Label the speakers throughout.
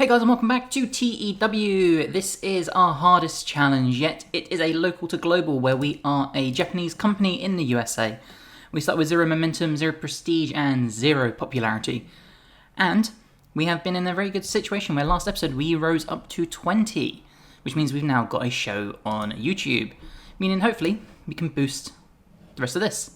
Speaker 1: Hey guys, and welcome back to TEW. This is our hardest challenge yet. It is a local to global where we are a Japanese company in the USA. We start with 0 momentum, 0 prestige, and 0 popularity. And we have been in a very good situation where last episode we rose up to 20, which means we've now got a show on YouTube, meaning hopefully we can boost the rest of this.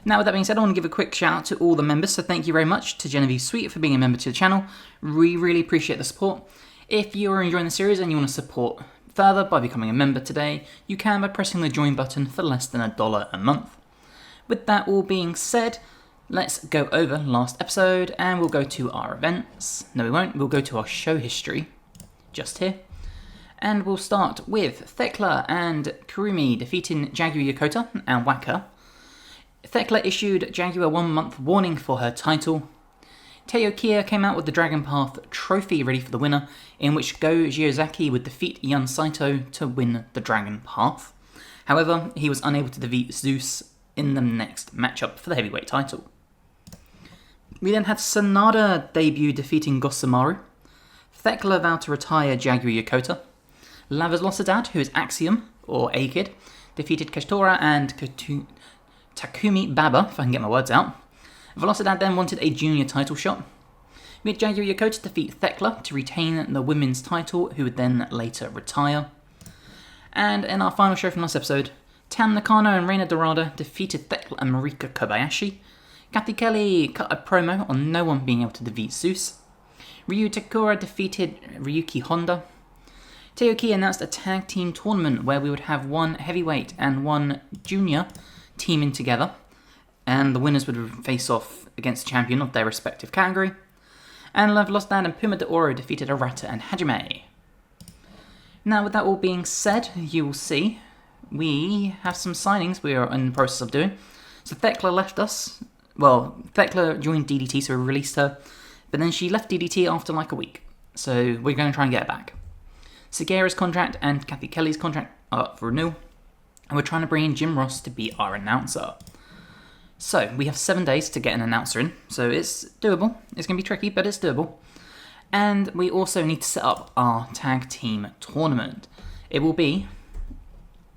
Speaker 1: Now, with that being said, I want to give a quick shout out to all the members, so thank you very much to Genevieve Sweet for being a member to the channel. We really appreciate the support. If you're enjoying the series and you want to support further by becoming a member today, you can by pressing the join button for less than $1 a month. With that all being said, let's go over last episode and we'll go to our events. No, we won't. We'll go to our show history, just here. And we'll start with Thekla and Kurumi defeating Jaguar Yokota and Waka. Thekla issued Jaguar 1 month warning for her title. Teokia came out with the Dragon Path trophy ready for the winner, in which Go Jiozaki would defeat Yun Saito to win the Dragon Path. However, he was unable to defeat Zeus in the next matchup for the heavyweight title. We then had Sanada debut defeating Gosamaru. Thekla vowed to retire Jaguar Yokota. Lavazlosadad, who is Axiom, or A-Kid, defeated Kashtora and Takumi Baba, if I can get my words out. Velocidad then wanted a junior title shot. We had Jaguar Yokota defeat Thekla to retain the women's title, who would then later retire. And in our final show from last episode, Tam Nakano and Reina Dorada defeated Thekla and Marika Kobayashi. Kathy Kelly cut a promo on no one being able to defeat Zeus. Ryu Takura defeated Ryuki Honda. Teoki announced a tag team tournament where we would have one heavyweight and one junior teaming together, and the winners would face off against the champion of their respective category. And Lavazlosadad and Puma de Oro defeated Arata and Hajime. Now, with that all being said, you will see we have some signings we are in the process of doing. So Thekla left us. Well, Thekla joined DDT, so we released her, but then she left DDT after like a week. So we're going to try and get her back. Segura's contract and Kathy Kelly's contract are up for renewal. And we're trying to bring in Jim Ross to be our announcer. So, we have 7 days to get an announcer in, so it's doable. It's going to be tricky, but it's doable. And we also need to set up our tag team tournament. It will be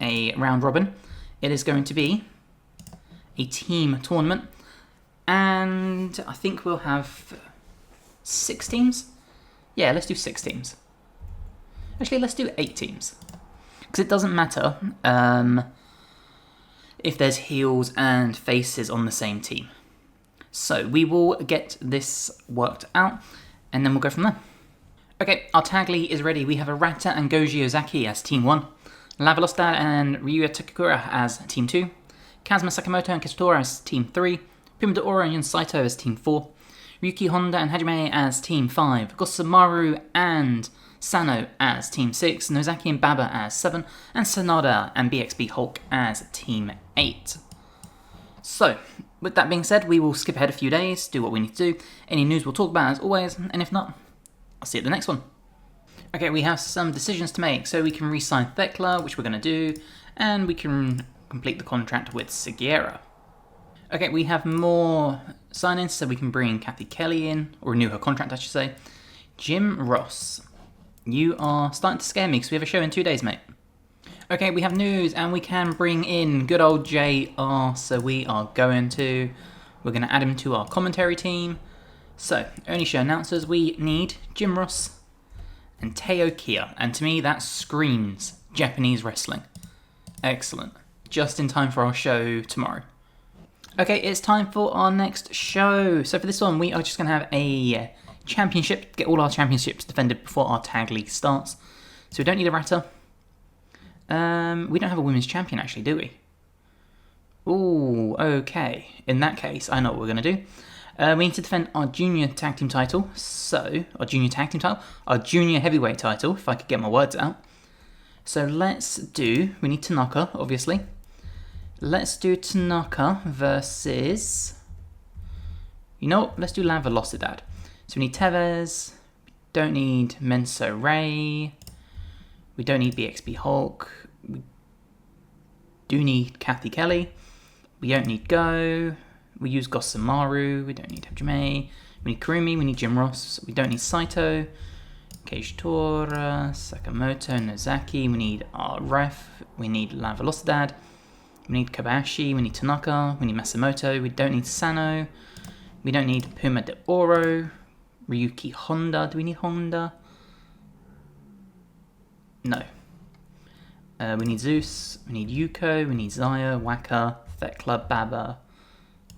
Speaker 1: a round robin. It is going to be a team tournament. And I think we'll have 6 teams. Yeah, let's do 6 teams. Actually, let's do 8 teams. Because it doesn't matter if there's heels and faces on the same team. So we will get this worked out, and then we'll go from there. Okay, our tag league is ready. We have Arata and Goji Ozaki as Team 1, Lavazlosadad and Ryuya Takakura as Team 2, Kazuma Sakamoto and Kishtora as Team 3, Puma de Oro and Yun Saito as Team 4, Ryuki Honda and Hajime as Team 5, Gosamaru and Sano as Team 6, Nozaki and Baba as 7, and Sanada and BXB Hulk as Team 8. So, with that being said, we will skip ahead a few days, do what we need to do. Any news we'll talk about as always, and if not, I'll see you at the next one. Okay, we have some decisions to make, so we can re-sign Thekla, which we're going to do, and we can complete the contract with Segura. Okay, we have more sign-ins, so we can bring Kathy Kelly in, or renew her contract, I should say. Jim Ross. You are starting to scare me because we have a show in 2 days, mate. Okay, we have news and we can bring in good old JR. So we're going to add him to our commentary team. So, only show announcers, we need Jim Ross and Teokia. And to me, that screams Japanese wrestling. Excellent. Just in time for our show tomorrow. Okay, it's time for our next show. So for this one, we are just going to have a championship, get all our championships defended before our tag league starts. So we don't need a Rata. We don't have a women's champion actually, do we? Ooh, okay. In that case, I know what we're going to do. We need to defend our junior tag team title. So, our junior heavyweight title, if I could get my words out. So we need Tanaka, obviously. Let's do Tanaka versus, you know what, let's do Lavazlosadad. So we need Tevez, we don't need Menso Ray, we don't need BXB Hulk, we do need Kathy Kelly, we don't need Go, we use Gosamaru, we don't need Hajime, we need Kurumi, we need Jim Ross, we don't need Saito, Keijitora, Sakamoto, Nozaki. We need our ref. We need La Velocidad. We need Kobayashi. We need Tanaka. We need Masamoto. We don't need Sano. We don't need Puma de Oro. Ryuki Honda. Do we need Honda? No. We need Zeus. We need Yuko. We need Zaya, Waka, Thekla, Baba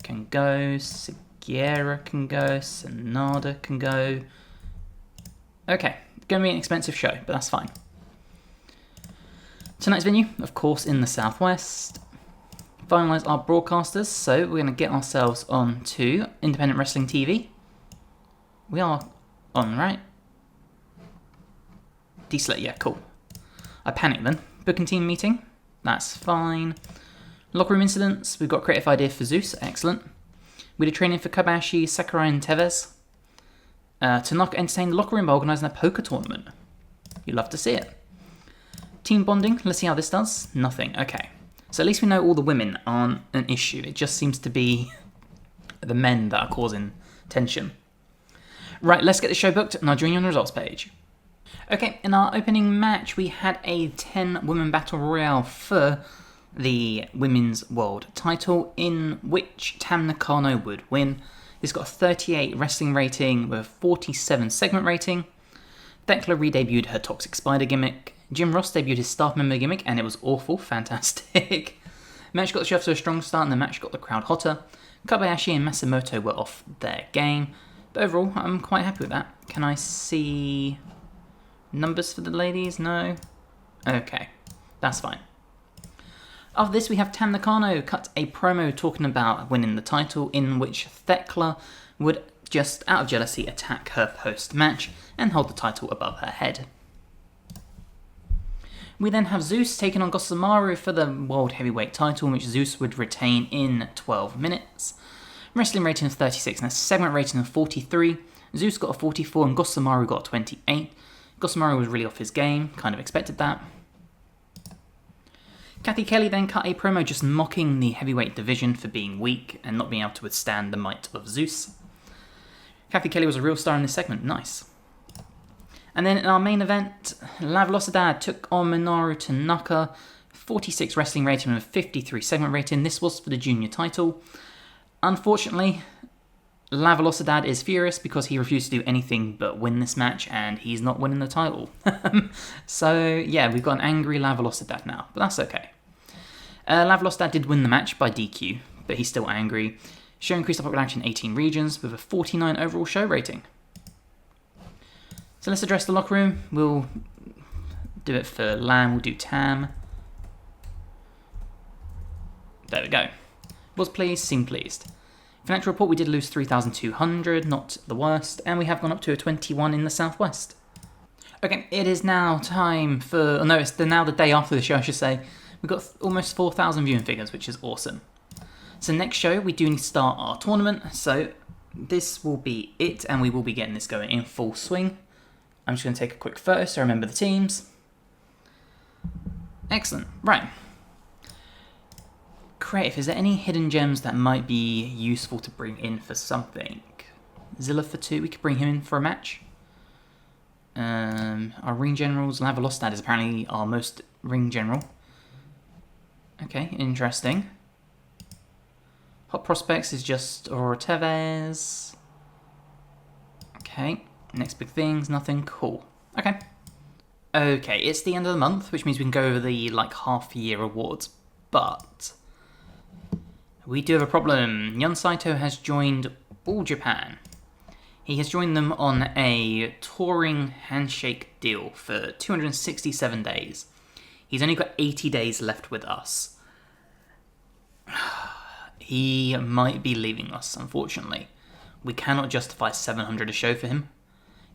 Speaker 1: can go. Sugiura can go. Sanada can go. Okay, going to be an expensive show, but that's fine. Tonight's venue, of course, in the southwest. Finalise our broadcasters, so we're going to get ourselves on to Independent Wrestling TV. We are on, right? D-Slate, yeah, cool. I panicked then. Booking team meeting, that's fine. Locker room incidents, we've got creative idea for Zeus, excellent. We did training for Kobayashi, Sakurai and Tevez. Tanaka entertained the locker room by organising a poker tournament. You'd love to see it. Team bonding, let's see how this does. Nothing, okay. So at least we know all the women aren't an issue. It just seems to be the men that are causing tension. Right, let's get the show booked and I'll join you on the results page. Okay, in our opening match, we had a 10-woman battle royale for the Women's World title, in which Tam Nakano would win. This got a 38 wrestling rating with a 47 segment rating. Thekla re-debuted her Toxic Spider gimmick. Jim Ross debuted his staff member gimmick, and it was awful, match got the show off to a strong start, and the match got the crowd hotter. Kobayashi and Masamoto were off their game, but overall, I'm quite happy with that. Can I see numbers for the ladies? No? Okay, that's fine. After this, we have Tam Nakano cut a promo talking about winning the title, in which Thekla would, just out of jealousy, attack her post-match and hold the title above her head. We then have Zeus taking on Gosamaru for the World Heavyweight title, in which Zeus would retain in 12 minutes. Wrestling rating of 36 and a segment rating of 43. Zeus got a 44 and Gosamaru got a 28. Gosamaru was really off his game, kind of expected that. Kathy Kelly then cut a promo just mocking the heavyweight division for being weak and not being able to withstand the might of Zeus. Kathy Kelly was a real star in this segment, nice. And then in our main event, La Velocidad took on Minoru Tanaka, 46 wrestling rating and a 53 segment rating. This was for the junior title. Unfortunately, La Velocidad is furious because he refused to do anything but win this match, and he's not winning the title. So yeah, we've got an angry La Velocidad now, but that's okay. La Velocidad did win the match by DQ, but he's still angry. Show increased our popularity in 18 regions with a 49 overall show rating. So let's address the locker room. We'll do it for Lam, we'll do Tam. There we go. Was pleased, seemed pleased. Financial report, we did lose 3,200, not the worst, and we have gone up to a 21 in the southwest. Okay, it is now time for, no, it's now the day after the show, I should say. We've got almost 4,000 viewing figures, which is awesome. So next show, we do need to start our tournament, so this will be it, and we will be getting this going in full swing. I'm just going to take a quick photo so I remember the teams. Excellent, right. Creative, is there any hidden gems that might be useful to bring in for something? Zilla for 2, we could bring him in for a match. Our ring generals, La Velocidad is apparently our most ring general. Okay, interesting. Hot prospects is just Aurora Tevez. Okay, next big things, nothing, cool. Okay. Okay, it's the end of the month, which means we can go over the half-year awards, but we do have a problem. Yun Saito has joined All Japan. He has joined them on a touring handshake deal for 267 days. He's only got 80 days left with us. He might be leaving us, unfortunately. We cannot justify 700 a show for him.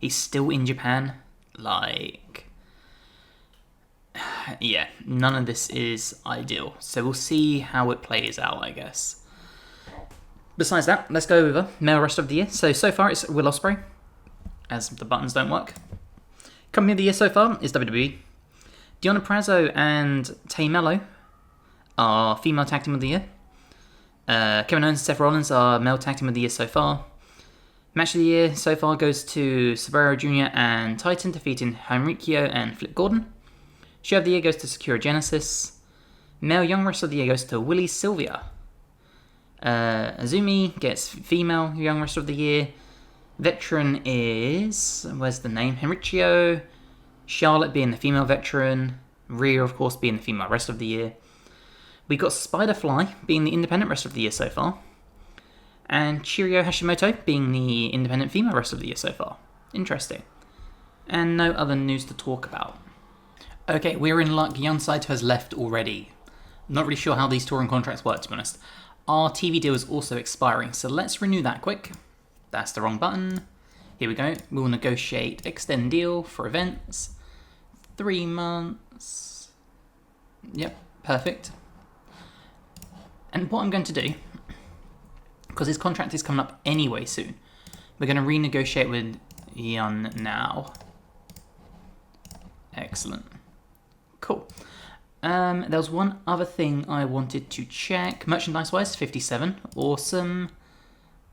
Speaker 1: He's still in Japan. Yeah, none of this is ideal. So we'll see how it plays out, I guess. Besides that, let's go over male wrestler of the year. So far it's Will Ospreay, as the buttons don't work. Company of the year so far is WWE. Deonna Purrazzo and Tay Mello are female tag team of the year. Kevin Owens and Seth Rollins are male tag team of the year so far. Match of the year so far goes to Saburo Jr. and Titan, defeating Henrichio and Flip Gordon. Show of the year goes to Sakura Genesis. Male Young Wrestler of the year goes to Willie Sylvia. Azumi gets Female Young Wrestler of the year. Veteran is... where's the name? Henrichio. Charlotte being the female veteran. Rhea, of course, being the female wrestler of the year. We got Spiderfly being the independent wrestler of the year so far. And Chirio Hashimoto being the independent female wrestler of the year so far. Interesting. And no other news to talk about. Okay, we're in luck. Young Saito has left already. Not really sure how these touring contracts work, to be honest. Our TV deal is also expiring, so let's renew that quick. That's the wrong button. Here we go. We'll negotiate extend deal for events. 3 months. Yep, perfect. And what I'm going to do, because his contract is coming up anyway soon, we're going to renegotiate with Yun now. Excellent. Cool. There was one other thing I wanted to check. Merchandise-wise, 57. Awesome.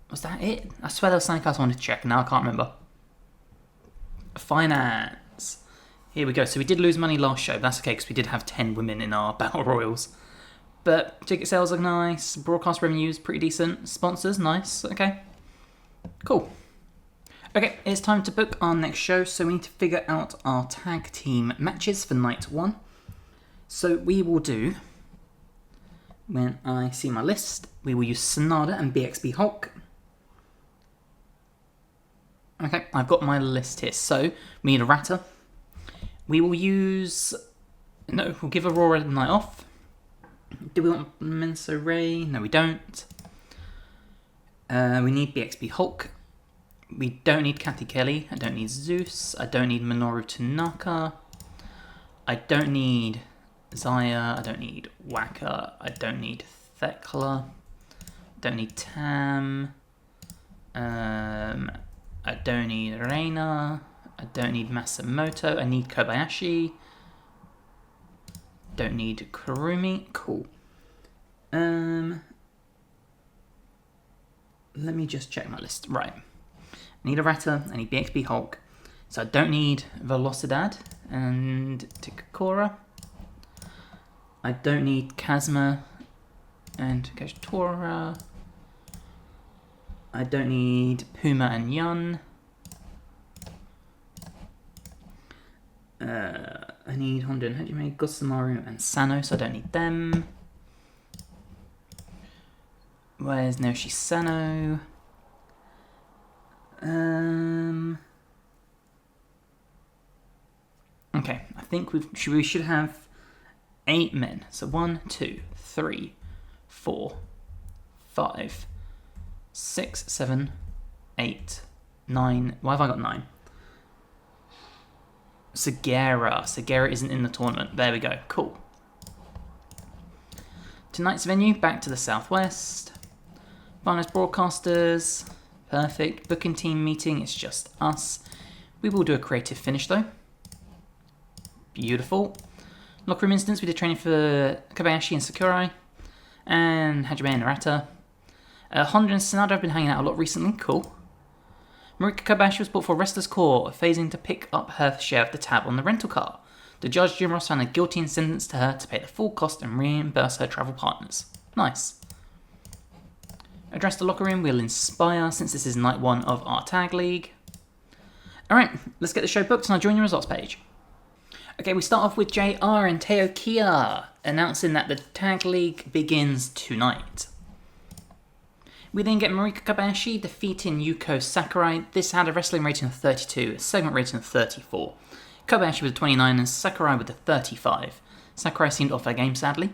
Speaker 1: Was that it? I swear there was something else I wanted to check. Now I can't remember. Finance. Here we go. So we did lose money last show. But that's okay because we did have 10 women in our Battle Royals. But ticket sales are nice. Broadcast revenue is pretty decent. Sponsors, nice. Okay. Cool. Okay, it's time to book our next show. So we need to figure out our tag team matches for night 1. So we will do, when I see my list, we will use Sonada and BXB Hulk. Okay, I've got my list here. So we need a Ratter. We will use, no, we'll give Aurora the night off. Do we want Menso Ray? No, we don't. We need BXB Hulk. We don't need Kathy Kelly. I don't need Zeus. I don't need Minoru Tanaka. I don't need Zaya. I don't need Waka. I don't need Thekla. I don't need Tam. I don't need Reina. I don't need Masamoto. I need Kobayashi. Don't need Kurumi. Cool. Let me just check my list. Right. I need a Ratter. I need BXB Hulk. So I don't need Velocidad and Tikakura. I don't need Kazuma and Kashtora. I don't need Puma and Yun. I need Honda and Hajime, Gosamaru and Sano, so I don't need them. Where's Naoshi Sano? Okay, I think we should have 8 men. So 1, 2, 3, 4, 5, 6, 7, 8, 9. Why have I got 9? Segura isn't in the tournament. There we go. Cool. Tonight's venue, back to the southwest. Finest broadcasters. Perfect. Booking team meeting, it's just us. We will do a creative finish though. Beautiful. Locker room instance, we did training for Kobayashi and Sakurai. And Hajime and Narata. Honda and Sonada have been hanging out a lot recently. Cool. Marika Kobayashi was brought for Wrestler's Court, phasing to pick up her share of the tab on the rental car. The judge, Jim Ross, found a guilty and sentenced her to pay the full cost and reimburse her travel partners. Nice. Address the locker room, we'll inspire, since this is night 1 of our tag league. Alright, let's get the show booked and I'll join your results page. Okay, we start off with JR and Teo Kia announcing that the tag league begins tonight. We then get Marika Kobayashi defeating Yuko Sakurai. This had a wrestling rating of 32, a segment rating of 34. Kobayashi with a 29 and Sakurai with a 35. Sakurai seemed off her game, sadly.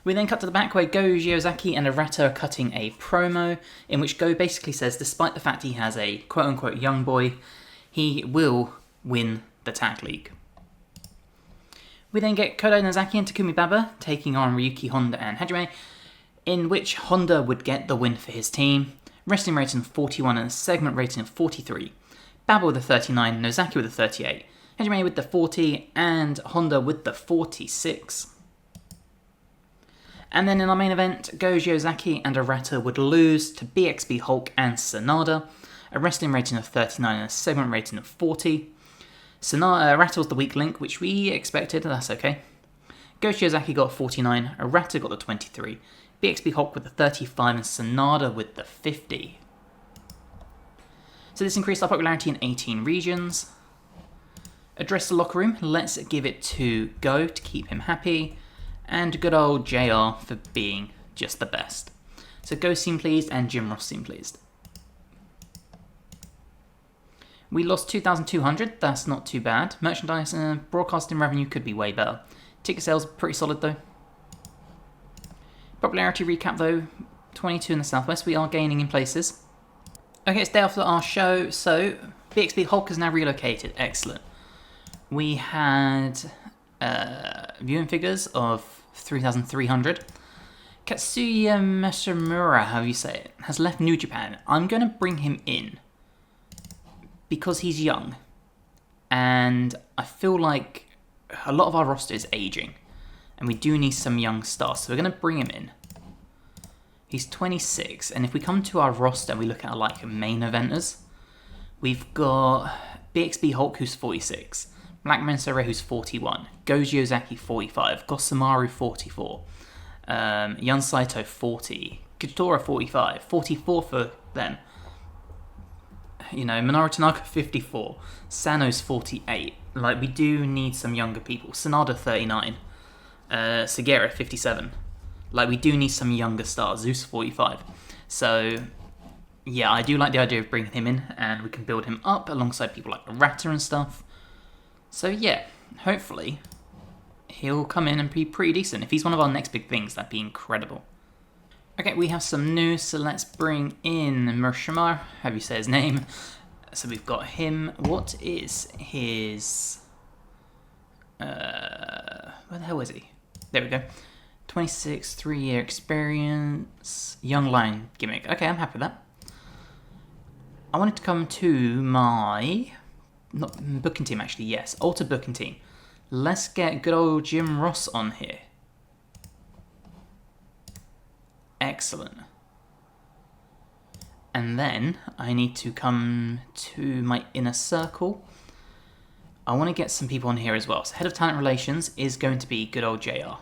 Speaker 1: We then cut to the back where Go Giozaki and Arata are cutting a promo in which Go basically says despite the fact he has a quote-unquote young boy, he will win the tag league. We then get Kodai Nozaki and Takumi Baba taking on Ryuki Honda and Hajime, in which Honda would get the win for his team. Wrestling rating of 41 and a segment rating of 43. Baba with a 39, Nozaki with a 38, Hajime with the 40, and Honda with the 46. And then in our main event, Gojo Zaki and Arata would lose to BXB Hulk and Sanada. A wrestling rating of 39 and a segment rating of 40. Arata was the weak link, which we expected, that's okay. Gojo Zaki got 49, Arata got the 23, BXB Hulk with the 35 and Sanada with the 50. So this increased our popularity in 18 regions. Address the locker room, let's give it to Go to keep him happy. And good old JR for being just the best. So Go seemed pleased and Jim Ross seemed pleased. We lost 2,200, that's not too bad. Merchandise and broadcasting revenue could be way better. Ticket sales pretty solid though. Popularity recap though, 22 in the Southwest, we are gaining in places. Okay, it's day after our show, so BXB Hulk is now relocated, excellent. We had viewing figures of 3,300. Katsuya Mashimura, how you say it, has left New Japan. I'm going to bring him in because he's young. And I feel like a lot of our roster is aging. And we do need some young stars, so we're going to bring him in. He's 26, and if we come to our roster and we look at like main eventers, we've got BXB Hulk who's 46. Black Mensere who's 41, Gojo Zaki 45, Gosamaru 44, Yun Saito 40, Kitora 45, 44 for them. You know, Minoru Tanaka 54, Sano's 48. Like, we do need some younger people. Sanada 39, Segura 57. Like, we do need some younger stars. Zeus 45. So, yeah, I do like the idea of bringing him in, and we can build him up alongside people like Arata and stuff. So yeah, hopefully he'll come in and be pretty decent. If he's one of our next big things, that'd be incredible. Okay, we have some news, so let's bring in Murshimar, however you say his name. So we've got him. What is his... where the hell is he? There we go. 26, 3-year experience, young lion gimmick. Okay, I'm happy with that. I wanted to come to my... not booking team actually, yes. Alter booking team. Let's get good old Jim Ross on here. Excellent. And then I need to come to my inner circle. I want to get some people on here as well. So Head of Talent Relations is going to be good old JR.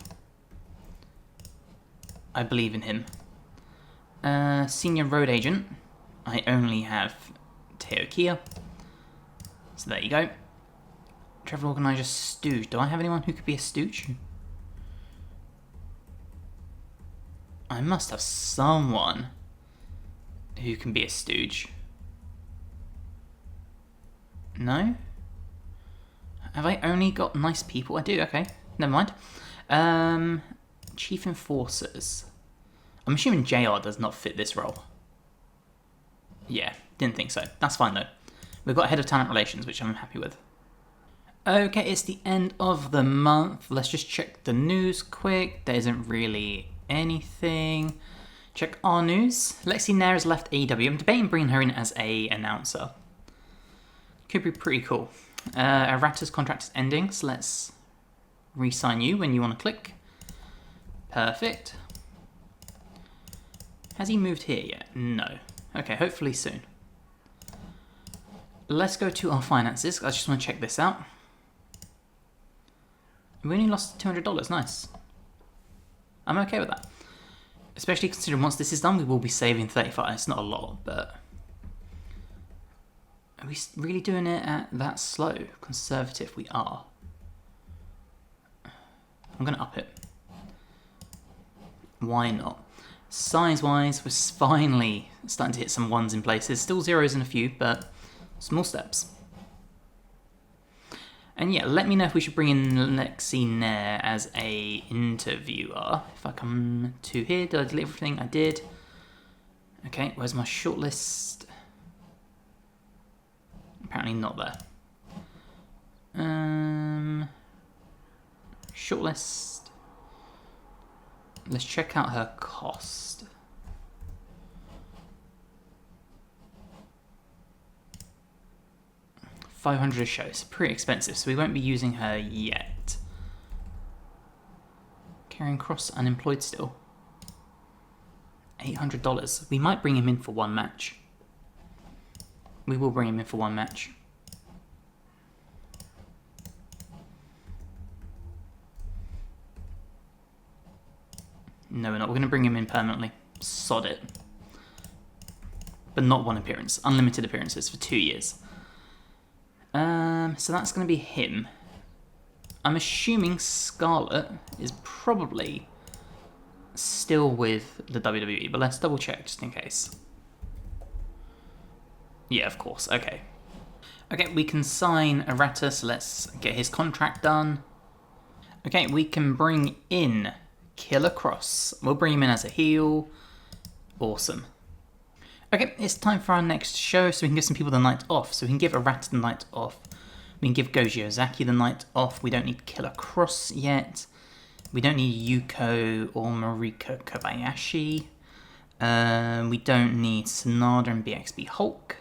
Speaker 1: I believe in him. Senior Road Agent. I only have Teo Kia. So there you go. Travel Organizer Stooge. Do I have anyone who could be a Stooge? I must have someone who can be a Stooge. No? Have I only got nice people? I do, okay. Never mind. Chief Enforcers. I'm assuming JR does not fit this role. Yeah, didn't think so. That's fine though. We've got Head of Talent Relations, which I'm happy with. Okay, it's the end of the month. Let's just check the news quick. There isn't really anything. Check our news. Lexi Nair has left AEW. I'm debating bringing her in as a announcer. Could be pretty cool. Arata's contract is ending, so let's re-sign you when you want to click. Perfect. Has he moved here yet? No. Okay, hopefully soon. Let's go to our finances. I just want to check this out. We only lost $200. Nice. I'm okay with that. Especially considering once this is done, we will be saving 35. It's not a lot, but... Are we really doing it at that slow? Conservative, we are. I'm going to up it. Why not? Size-wise, we're finally starting to hit some ones in places. Still zeros in a few, but small steps. And yeah, let me know if we should bring in Lexi Nair as a interviewer. If I come to here, did I delete everything? I did. Okay, where's my shortlist? Apparently not there. Shortlist. Let's check out her cost. $500 a show. It's pretty expensive, so we won't be using her yet. Karrion Kross unemployed still. $800. We might bring him in for one match. We will bring him in for one match. No, we're not. We're going to bring him in permanently. Sod it. But not one appearance. Unlimited appearances for 2 years. So that's going to be him. I'm assuming Scarlett is probably still with the WWE, but let's double check just in case. Yeah, of course. Okay. Okay, we can sign Errata, so let's get his contract done. Okay, we can bring in Killer Kross. We'll bring him in as a heel. Awesome. Okay, it's time for our next show, so we can give some people the night off. So we can give Errata the night off. We can give Goji Ozaki the night off. We don't need Killer Kross yet. We don't need Yuko or Mariko Kobayashi. We don't need Sanada and BXB Hulk.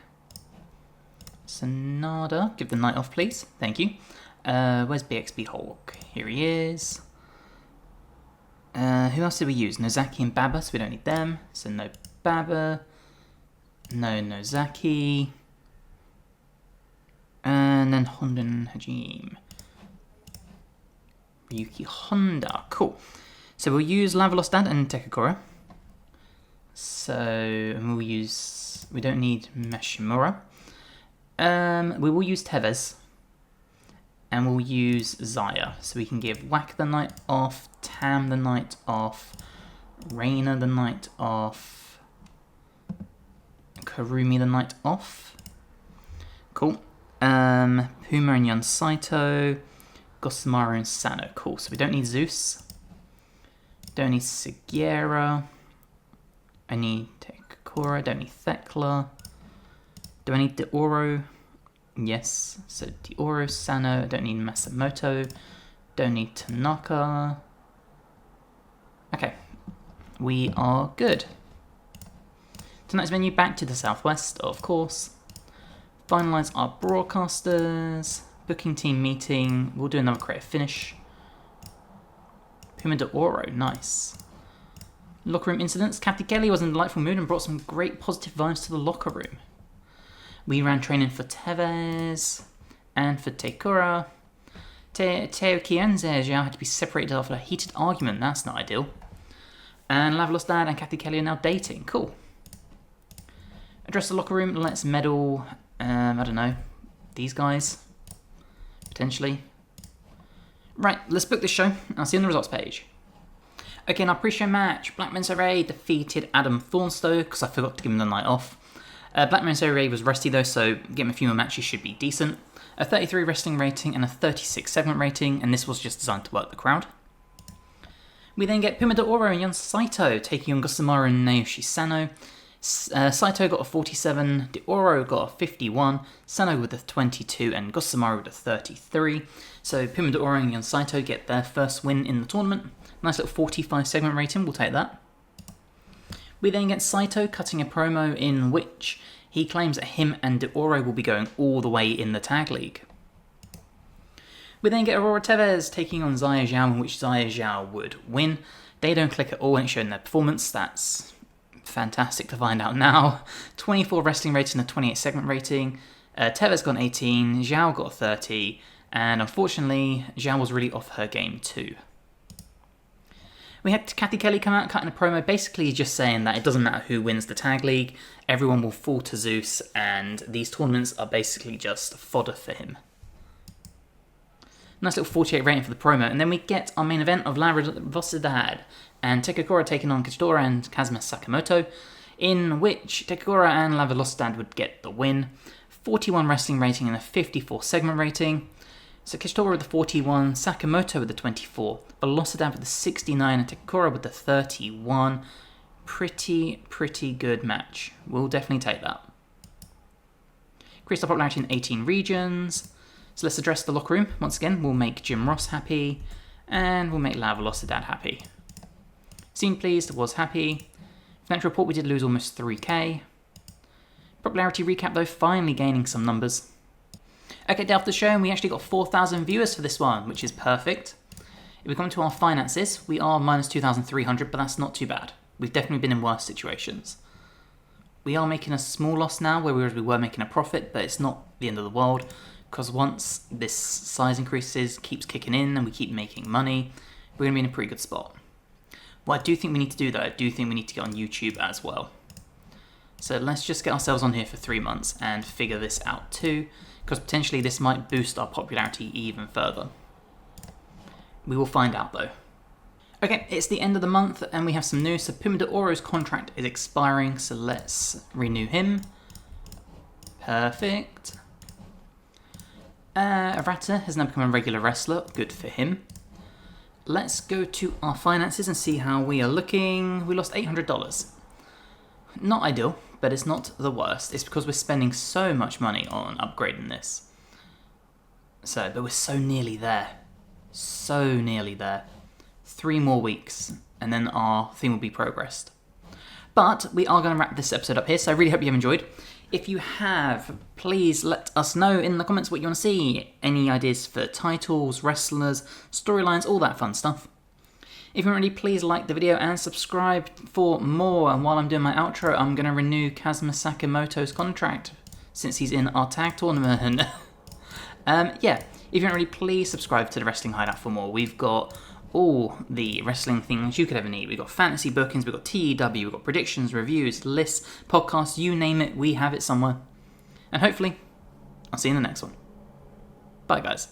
Speaker 1: Sanada, give the night off, please. Thank you. Where's BXB Hulk? Here he is. Who else did we use? Nozaki and Baba, so we don't need them. So no Baba. No Nozaki. And then Honda and Hajime. Ryuki Honda. Cool. So we'll use Lavalostad and Tekakura. So we'll use... We don't need Mashimura. We will use Tevez. And we'll use Zaya. So we can give Whack the night off, Tam the night off, Reina the night off, Karumi the night off. Cool. Puma and Yon Saito, Gosamaru and Sano. Cool. So we don't need Zeus. Don't need Sugiura. I need Tekakura. Don't need Thekla. Do I need Deoro? Yes. So Deoro, Sano. I don't need Masamoto. Don't need Tanaka. Okay. We are good. Tonight's venue, back to the Southwest, of course. Finalise our broadcasters. Booking team meeting. We'll do another creative finish. Puma de Oro, nice. Locker room incidents. Kathy Kelly was in a delightful mood and brought some great positive vibes to the locker room. We ran training for Tevez and for Tekura. Teo Kienze Zhao had to be separated after a heated argument. That's not ideal. And Lavalostad and Kathy Kelly are now dating. Cool. Address the locker room. Let's medal, I don't know, these guys. Potentially. Right, let's book this show. I'll see you on the results page. Okay, in our pre-show match, Black Men's Array defeated Adam Thornstowe because I forgot to give him the night off. Black Men's Array was rusty though, so give him a few more matches should be decent. A 33 wrestling rating and a 36 segment rating, and this was just designed to work the crowd. We then get Puma de Oro and Yon Saito taking on Gosamaru and Naoshi Sano. Saito got a 47, De Oro got a 51, Sano with a 22, and Gosamaru with a 33. So Puma de Oro and Yon Saito get their first win in the tournament. Nice little 45 segment rating, we'll take that. We then get Saito cutting a promo in which he claims that him and De Oro will be going all the way in the tag league. We then get Aurora Tevez taking on Zaya Zhao, in which Zaya Zhao would win. They don't click at all when it's shown their performance. That's fantastic to find out now. 24 wrestling rating and a 28 segment rating. Tevez got an 18, Zhao got a 30, and unfortunately, Zhao was really off her game too. We had Kathy Kelly come out cutting a promo, basically just saying that it doesn't matter who wins the tag league, everyone will fall to Zeus, and these tournaments are basically just fodder for him. Nice little 48 rating for the promo, and then we get our main event of Lara Vosidad and Tekakura taking on Kachidora and Kazuma Sakamoto, in which Tekakura and Lavalostad would get the win. 41 wrestling rating and a 54 segment rating. So Kachidora with the 41, Sakamoto with the 24, Velocidat with the 69, and Tekakura with the 31. Pretty good match. We'll definitely take that. Increased our popularity in 18 regions. So let's address the locker room. Once again, we'll make Jim Ross happy, and we'll make La Velocitat happy. Scene pleased, was happy. Financial report, we did lose almost 3k. Popularity recap though, finally gaining some numbers. Okay, day after the show, and we actually got 4,000 viewers for this one, which is perfect. If we come to our finances, we are minus 2,300, but that's not too bad. We've definitely been in worse situations. We are making a small loss now, whereas we were making a profit, but it's not the end of the world, because once this size increases, keeps kicking in, and we keep making money, we're going to be in a pretty good spot. What I do think we need to do, though, I do think we need to get on YouTube as well. So let's just get ourselves on here for 3 months and figure this out too, because potentially this might boost our popularity even further. We will find out though. Okay, it's the end of the month and we have some news. So Puma de Oro's contract is expiring, so let's renew him. Perfect. Arata has now become a regular wrestler, good for him. Let's go to our finances and see how we are looking. We lost $800. Not ideal, but it's not the worst. It's because we're spending so much money on upgrading this. But we're so nearly there. So nearly there. 3 more weeks, and then our thing will be progressed. But we are going to wrap this episode up here, so I really hope you have enjoyed. If you have, please let us know in the comments what you want to see. Any ideas for titles, wrestlers, storylines, all that fun stuff. If you're ready, please like the video and subscribe for more. And while I'm doing my outro, I'm going to renew Kazuma Sakamoto's contract since he's in our tag tournament. Yeah, if you're ready, please subscribe to the Wrestling Hideout for more. We've got all the wrestling things you could ever need. We've got fantasy bookings, we've got TEW, we've got predictions, reviews, lists, podcasts, you name it, we have it somewhere. And hopefully, I'll see you in the next one. Bye, guys.